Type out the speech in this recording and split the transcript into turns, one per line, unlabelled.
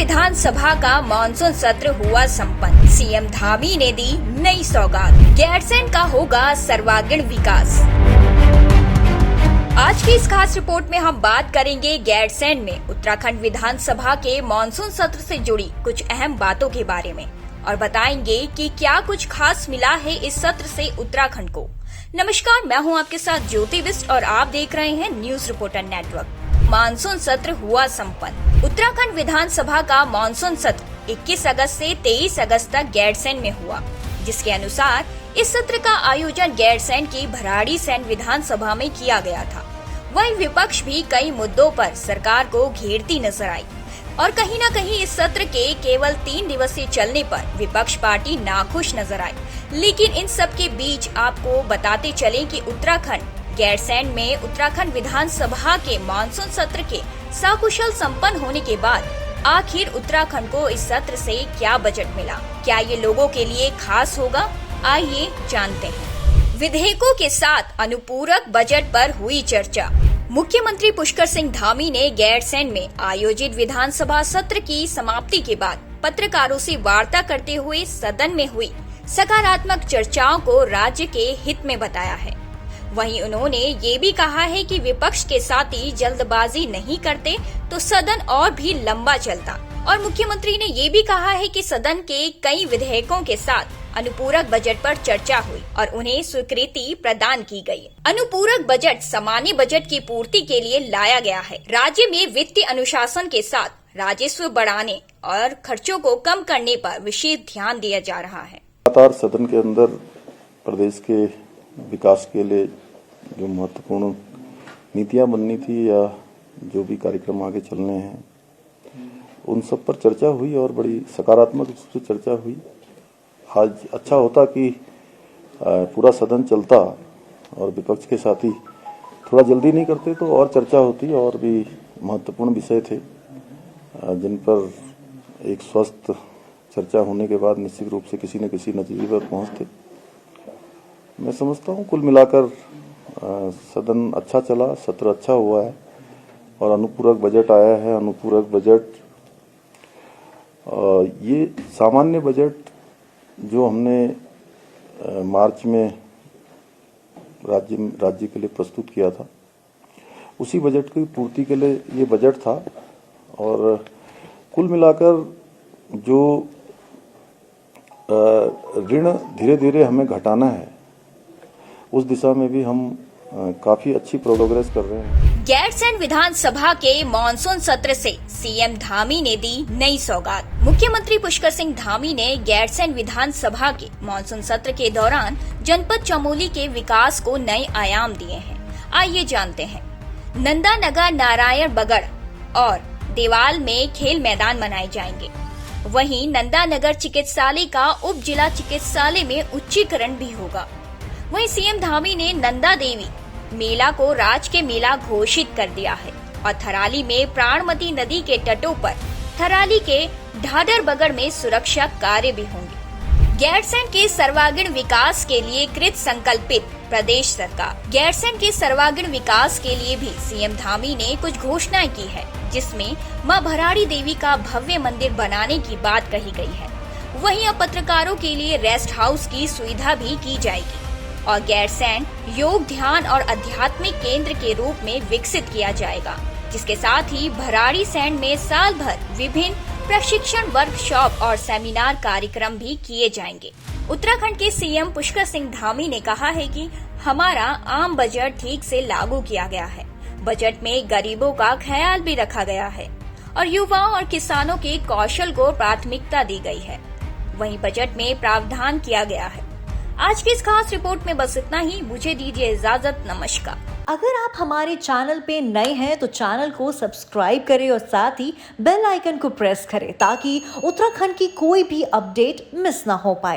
विधानसभा का मानसून सत्र हुआ संपन्न। सीएम धामी ने दी नई सौगात। गैरसैंण का होगा सर्वांगीण विकास। आज की इस खास रिपोर्ट में हम बात करेंगे गैरसैंण में उत्तराखंड विधानसभा के मानसून सत्र से जुड़ी कुछ अहम बातों के बारे में और बताएंगे कि क्या कुछ खास मिला है इस सत्र से उत्तराखंड को। नमस्कार, मैं हूं आपके साथ ज्योति बिस्ट और आप देख रहे हैं न्यूज रिपोर्टर नेटवर्क। मानसून सत्र हुआ संपन्न। उत्तराखंड विधानसभा का मानसून सत्र 21 अगस्त से 23 अगस्त तक गैरसैंण में हुआ, जिसके अनुसार इस सत्र का आयोजन गैरसैंण की भराड़ीसैंण विधानसभा में किया गया था। वहीं विपक्ष भी कई मुद्दों पर सरकार को घेरती नजर आई और कहीं न कहीं इस सत्र के केवल 3 दिवसीय चलने पर विपक्ष पार्टी नाखुश नजर आई। लेकिन इन सब के बीच आपको बताते चले कि उत्तराखंड गैरसैंण में उत्तराखंड विधानसभा के मानसून सत्र के सकुशल संपन्न होने के बाद आखिर उत्तराखंड को इस सत्र से क्या बजट मिला, क्या ये लोगों के लिए खास होगा, आइए जानते हैं। विधेयकों के साथ अनुपूरक बजट पर हुई चर्चा। मुख्यमंत्री पुष्कर सिंह धामी ने गैरसैंण में आयोजित विधानसभा सत्र की समाप्ति के बाद पत्रकारों से वार्ता करते हुए सदन में हुई सकारात्मक चर्चाओं को राज्य के हित में बताया है। वहीं उन्होंने ये भी कहा है कि विपक्ष के साथी जल्दबाजी नहीं करते तो सदन और भी लंबा चलता। और मुख्यमंत्री ने ये भी कहा है कि सदन के कई विधेयकों के साथ अनुपूरक बजट पर चर्चा हुई और उन्हें स्वीकृति प्रदान की गई। अनुपूरक बजट सामान्य बजट की पूर्ति के लिए लाया गया है। राज्य में वित्तीय अनुशासन के साथ राजस्व बढ़ाने और खर्चों को कम करने पर विशेष ध्यान दिया जा रहा है।
लगातार सदन के अंदर प्रदेश के विकास के लिए जो महत्वपूर्ण नीतियां बननी थी या जो भी कार्यक्रम आगे चलने हैं, उन सब पर चर्चा हुई और बड़ी सकारात्मक रूप से चर्चा हुई। आज अच्छा होता कि पूरा सदन चलता और विपक्ष के साथी थोड़ा जल्दी नहीं करते तो और चर्चा होती और भी महत्वपूर्ण विषय थे जिन पर एक स्वस्थ चर्चा होने के बाद निश्चित रूप से किसी न किसी नतीजे पर पहुंचते। मैं समझता हूं कुल मिलाकर सदन अच्छा चला, सत्र अच्छा हुआ है और अनुपूरक बजट आया है। अनुपूरक बजट ये सामान्य बजट जो हमने मार्च में राज्य के लिए प्रस्तुत किया था, उसी बजट की पूर्ति के लिए ये बजट था। और कुल मिलाकर जो ऋण धीरे धीरे हमें घटाना है, उस दिशा में भी हम काफी अच्छी प्रोग्रेस कर रहे हैं।
गैरसैंण विधानसभा के मानसून सत्र से सीएम धामी ने दी नई सौगात। मुख्यमंत्री पुष्कर सिंह धामी ने गैरसैंण विधानसभा के मानसून सत्र के दौरान जनपद चमोली के विकास को नए आयाम दिए हैं। आइए जानते हैं। नंदा नगर, नारायण बगड़ और देवाल में खेल मैदान बनाए जाएंगे। वहीं नंदा नगर चिकित्सालय का उप जिला चिकित्सालय में उच्चीकरण भी होगा। वहीं सीएम धामी ने नंदा देवी मेला को राज के मेला घोषित कर दिया है और थराली में प्राणमती नदी के तटों पर थराली के ढाडर बगड़ में सुरक्षा कार्य भी होंगे। गैरसैंण के सर्वांगीण विकास के लिए कृत संकल्पित प्रदेश सरकार। गैरसैंण के सर्वांगीण विकास के लिए भी सीएम धामी ने कुछ घोषणाएं की है, जिसमें मां भराड़ी देवी का भव्य मंदिर बनाने की बात कही गई है। वहीं अब पत्रकारों के लिए रेस्ट हाउस की सुविधा भी की जाएगी और गैरसैंण योग, ध्यान और आध्यात्मिक केंद्र के रूप में विकसित किया जाएगा, जिसके साथ ही भराड़ीसैंण में साल भर विभिन्न प्रशिक्षण, वर्कशॉप और सेमिनार कार्यक्रम भी किए जाएंगे। उत्तराखंड के सीएम पुष्कर सिंह धामी ने कहा है कि हमारा आम बजट ठीक से लागू किया गया है। बजट में गरीबों का ख्याल भी रखा गया है और युवाओं और किसानों के कौशल को प्राथमिकता दी गई है। वहीं बजट में प्रावधान किया गया है। आज की इस खास रिपोर्ट में बस इतना ही। मुझे दीजिए इजाजत। नमस्कार।
अगर आप हमारे चैनल पे नए हैं तो चैनल को सब्सक्राइब करें और साथ ही बेल आइकन को प्रेस करें ताकि उत्तराखंड की कोई भी अपडेट मिस ना हो पाए।